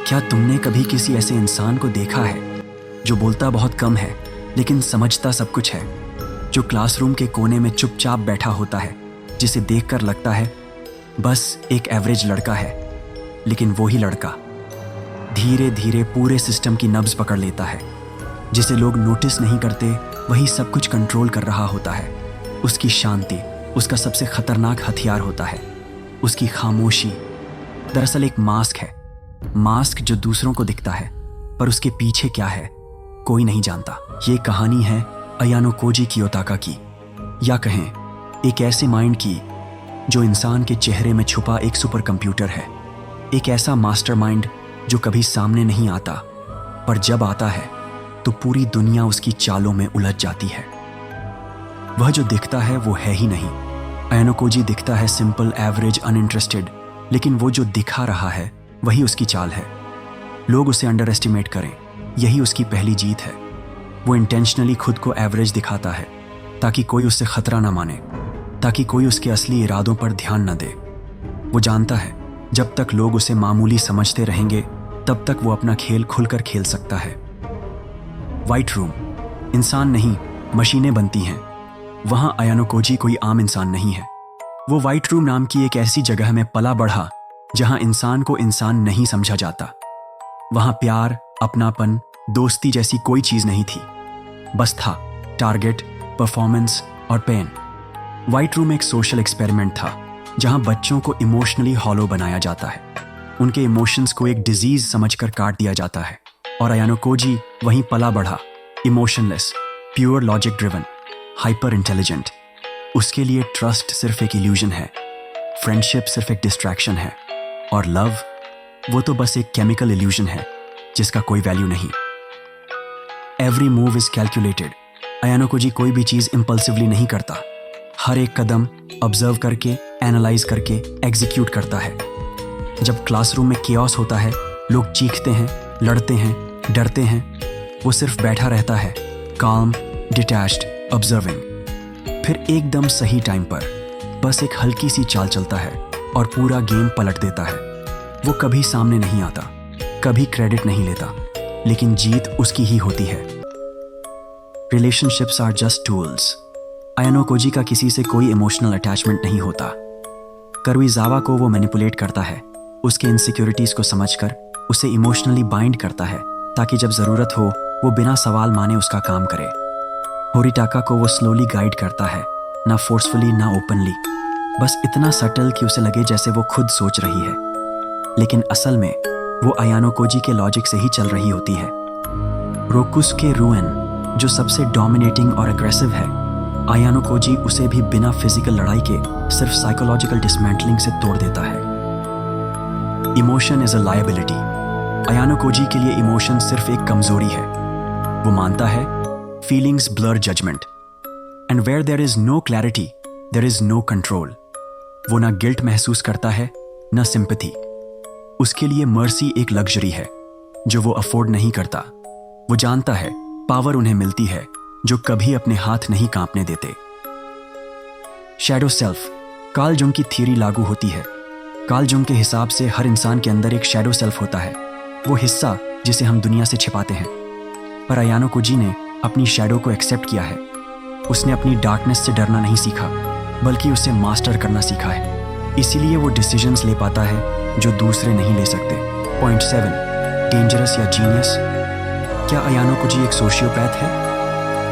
क्या तुमने कभी किसी ऐसे इंसान को देखा है जो बोलता बहुत कम है लेकिन समझता सब कुछ है, जो क्लासरूम के कोने में चुपचाप बैठा होता है, जिसे देखकर लगता है बस एक एवरेज लड़का है, लेकिन वही लड़का धीरे धीरे पूरे सिस्टम की नब्ज पकड़ लेता है, जिसे लोग नोटिस नहीं करते वही सब कुछ कंट्रोल कर रहा होता है। उसकी शांति उसका सबसे खतरनाक हथियार होता है। उसकी खामोशी दरअसल एक मास्क है, मास्क जो दूसरों को दिखता है पर उसके पीछे क्या है कोई नहीं जानता। ये कहानी है अयानो कोजी कियोसाकी की, या कहें एक ऐसे माइंड की जो इंसान के चेहरे में छुपा एक सुपर कंप्यूटर है, एक ऐसा मास्टरमाइंड जो कभी सामने नहीं आता पर जब आता है तो पूरी दुनिया उसकी चालों में उलझ जाती है। वह जो दिखता है वो है ही नहीं। अयानो कोजी दिखता है सिंपल, एवरेज, अनइंटरेस्टेड, लेकिन वो जो दिखा रहा है वही उसकी चाल है। लोग उसे अंडर एस्टिमेट करें, यही उसकी पहली जीत है। वो इंटेंशनली खुद को एवरेज दिखाता है ताकि कोई उससे खतरा ना माने, ताकि कोई उसके असली इरादों पर ध्यान न दे। वो जानता है जब तक लोग उसे मामूली समझते रहेंगे तब तक वो अपना खेल खुलकर खेल सकता है। व्हाइट रूम, इंसान नहीं मशीनें बनती हैं। वहां अयानो कोजी कोई आम इंसान नहीं है। वो व्हाइट रूम नाम की एक ऐसी जगह में पला बढ़ा जहां इंसान को इंसान नहीं समझा जाता। वहां प्यार, अपनापन, दोस्ती जैसी कोई चीज नहीं थी, बस था टारगेट, परफॉर्मेंस और पेन। व्हाइट रूम एक सोशल एक्सपेरिमेंट था जहां बच्चों को इमोशनली हॉलो बनाया जाता है, उनके इमोशंस को एक डिजीज समझकर काट दिया जाता है। और अयानो कोजी वहीं पला बढ़ा, emotionless, pure logic driven, hyper intelligent. उसके लिए ट्रस्ट सिर्फ एक इल्यूजन है, फ्रेंडशिप सिर्फ एक डिस्ट्रैक्शन है, और लव वो तो बस एक केमिकल इल्यूजन है जिसका कोई वैल्यू नहीं। Every move is calculated. Ayano Koji कोई भी चीज इंपल्सिवली नहीं करता, हर एक कदम ऑब्जर्व करके, एनालाइज करके एग्जीक्यूट करता है। जब क्लासरूम में केओस होता है, लोग चीखते हैं, लड़ते हैं, डरते हैं, वो सिर्फ बैठा रहता है, काम, डिटैच्ड, ऑब्जर्विंग। फिर एकदम सही टाइम पर बस एक हल्की सी चाल चलता है और पूरा गेम पलट देता है। वो कभी सामने नहीं आता, कभी क्रेडिट नहीं लेता, लेकिन जीत उसकी ही होती है। Relationships are just tools. Ayano Koji का किसी से कोई इमोशनल अटैचमेंट नहीं होता। करुइजावा को वो मैनिपुलेट करता है, उसके इनसिक्योरिटीज को समझकर उसे इमोशनली बाइंड करता है ताकि जब जरूरत हो वो बिना सवाल माने उसका काम करे। होरिटाका को वो स्लोली गाइड करता है, ना फोर्सफुली ना ओपनली, बस इतना सटल कि उसे लगे जैसे वो खुद सोच रही है, लेकिन असल में वो अयानो कोजी के लॉजिक से ही चल रही होती है। रोकुसुके रुएन जो सबसे डोमिनेटिंग और अग्रेसिव है, अयानो कोजी उसे भी बिना फिजिकल लड़ाई के सिर्फ साइकोलॉजिकल डिसमेंटलिंग से तोड़ देता है। Emotion is a liability. Ayano Koji के लिए इमोशन सिर्फ एक कमजोरी है। वो मानता है feelings blur judgement, and where there is no clarity there is no control. वो ना गिल्ट महसूस करता है ना सिंपैथी। उसके लिए मर्सी एक लग्जरी है जो वो अफोर्ड नहीं करता। वो जानता है पावर उन्हें मिलती है जो कभी अपने हाथ नहीं कांपने देते। शैडो सेल्फ, कार्ल जुंग की थियरी लागू होती है। कार्ल जुंग के हिसाब से हर इंसान के अंदर एक शैडो सेल्फ होता है, वो हिस्सा जिसे हम दुनिया से छिपाते हैं। पर अयानो कोजी ने अपनी शैडो को एक्सेप्ट किया है। उसने अपनी डार्कनेस से डरना नहीं सीखा, बल्कि उसे मास्टर करना सीखा है। इसीलिए वो डिसीजंस ले पाता है जो दूसरे नहीं ले सकते। पॉइंट 7, डेंजरस या जीनियस। क्या अयानो कोजी एक सोशियोपैथ है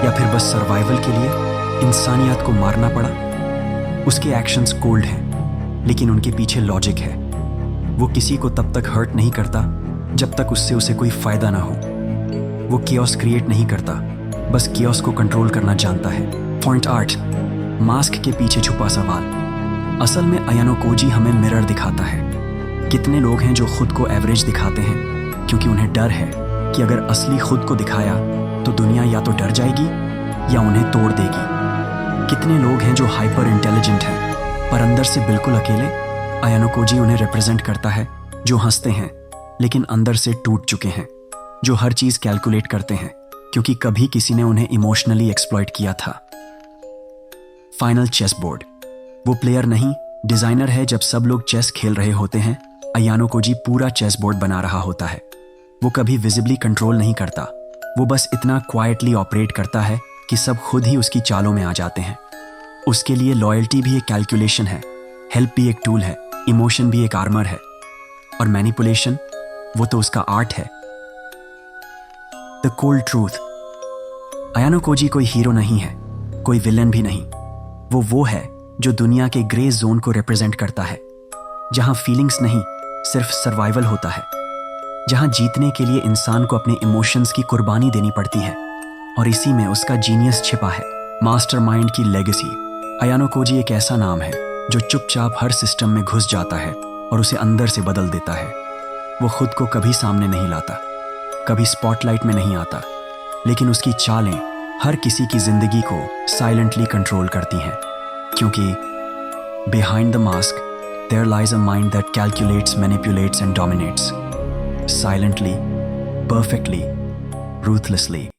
या फिर बस सर्वाइवल के लिए इंसानियत को मारना पड़ा? उसके एक्शंस कोल्ड हैं, लेकिन उनके पीछे लॉजिक है। वो किसी को तब तक हर्ट नहीं करता जब तक उससे उसे कोई फायदा ना हो। वो केओस क्रिएट नहीं करता, बस केओस को कंट्रोल करना जानता है। पॉइंट 8, मास्क के पीछे छुपा सवाल। असल में अयानो कोजी हमें मिरर दिखाता है। कितने लोग हैं जो खुद को एवरेज दिखाते हैं क्योंकि उन्हें डर है कि अगर असली खुद को दिखाया तो दुनिया या तो डर जाएगी या उन्हें तोड़ देगी। कितने लोग हैं जो हाइपर इंटेलिजेंट हैं पर अंदर से बिल्कुल अकेले? अयानो कोजी उन्हें रिप्रेजेंट करता है जो हंसते हैं लेकिन अंदर से टूट चुके हैं, जो हर चीज कैलकुलेट करते हैं क्योंकि कभी किसी ने उन्हें इमोशनली एक्सप्लॉइट किया था। Final chess board. वो प्लेयर नहीं, डिजाइनर है। जब सब लोग चेस खेल रहे होते हैं अयानो कोजी पूरा चेस बोर्ड बना रहा होता है। वो कभी विजिबली कंट्रोल नहीं करता, वो बस इतना क्वाइटली ऑपरेट करता है कि सब खुद ही उसकी चालों में आ जाते हैं। उसके लिए लॉयल्टी भी एक कैलकुलेशन है, हेल्प भी एक टूल है, इमोशन भी एक आर्मर है, और मैनिपुलेशन वो तो उसका आर्ट है। The cold truth, Ayano Koji कोई हीरो नहीं है, कोई विलन भी नहीं। वो है जो दुनिया के ग्रे जोन को रिप्रेजेंट करता है, जहां फीलिंग्स नहीं सिर्फ सर्वाइवल होता है, जहां जीतने के लिए इंसान को अपने इमोशंस की कुर्बानी देनी पड़ती है, और इसी में उसका जीनियस छिपा है, मास्टरमाइंड की लेगेसी। अयानो कोजी एक ऐसा नाम है जो चुपचाप हर सिस्टम में घुस जाता है और उसे अंदर से बदल देता है। वो खुद को कभी सामने नहीं लाता, कभी स्पॉटलाइट में नहीं आता, लेकिन उसकी चालें हर किसी की जिंदगी को साइलेंटली कंट्रोल करती हैं, क्योंकि behind the mask there lies a mind that calculates, manipulates and dominates silently, perfectly, ruthlessly.